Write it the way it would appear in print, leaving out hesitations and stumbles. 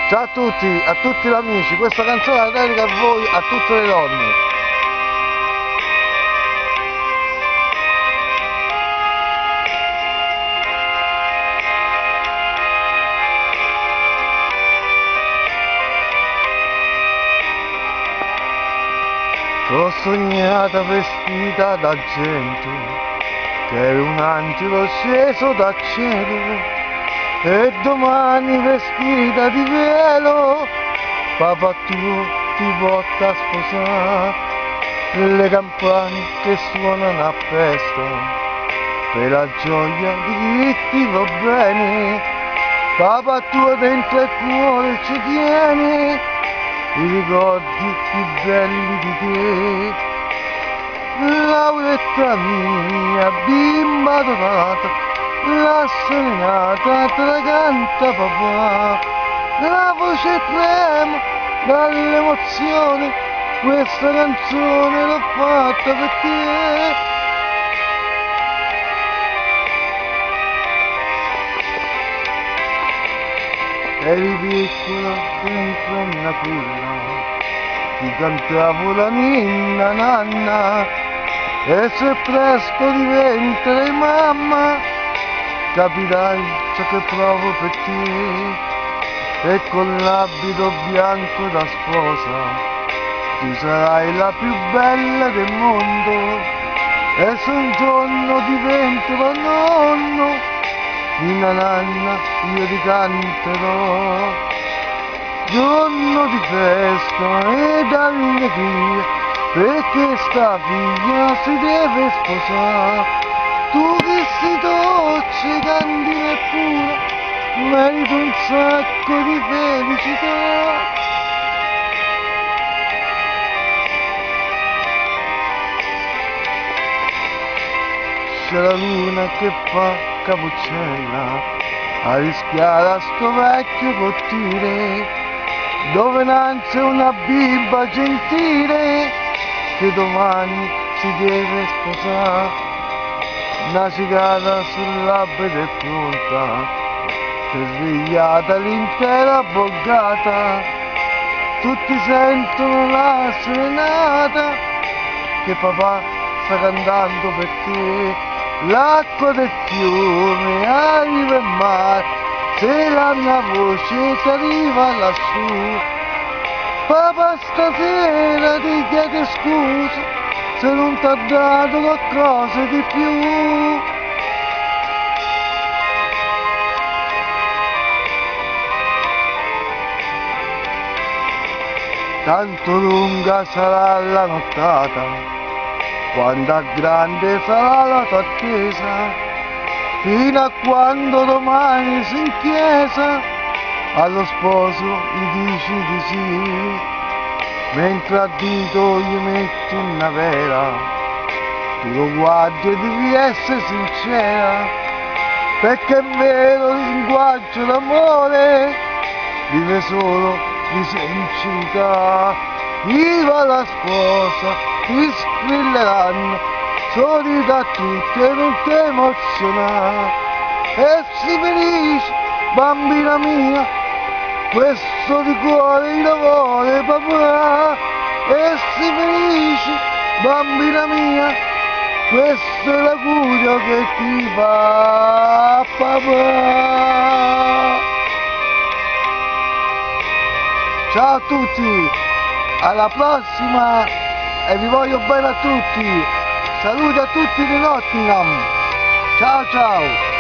Ciao a tutti gli amici, questa canzone la dedico a voi, a tutte le donne. T'ho sognata vestita d'argento, che eri un angelo sceso dal cielo. E domani vestita di velo, papà tuo ti porta a sposare. Le campane che suonano a festa, per la gioia di chi ti va bene. Papà tuo dentro il cuore ci tiene, i ricordi più belli di te. Lauretta mia, bimba dorata, la serenata te la canta papà, la voce trema dall'emozione, questa canzone l'ho fatta per te. Eri piccola dentro una culla, ti cantavo la ninna nanna, e se presto diventerai mamma, capirai ciò che provo per te. E con l'abito bianco da sposa tu sarai la più bella del mondo. E se un giorno diventerò nonno, ninna nanna io ti canterò. Giorno di festa e d'allegria, perché sta figlia si deve sposare. Tu che sei dolce, candida e pura, meriti un sacco di felicità. C'è la luna che fa capuccella a rischiare a sto vecchio cortile, dove nasce una bimba gentile che domani si deve sposare. Una cicala sul labbro ed è pronta, si è svegliata l'intera borgata, tutti sentono la serenata che papà sta cantando per te. L'acqua del fiume arriva in mare, se la mia voce ti arriva lassù. Papà stasera ti chiede scusa se non t'ha dato qualcosa di più. Tanto lunga sarà la nottata, quanta grande sarà la tua attesa, fino a quando domani si in chiesa allo sposo gli dici di sì, mentre a dito gli metti una vera, tu lo guardi e devi essere sincera, perché è vero il linguaggio d'amore vive solo di sincerità. Viva la sposa, ti scriilleranno, sorridi a tutti e non ti emozionare, e sii felice, bambina mia, questo di cuore il vuole papà. E sii felice, bambina mia, questo è l'augurio che ti fa papà. Ciao a tutti, alla prossima e vi voglio bene a tutti. Saluti a tutti di Nottingham. Ciao ciao.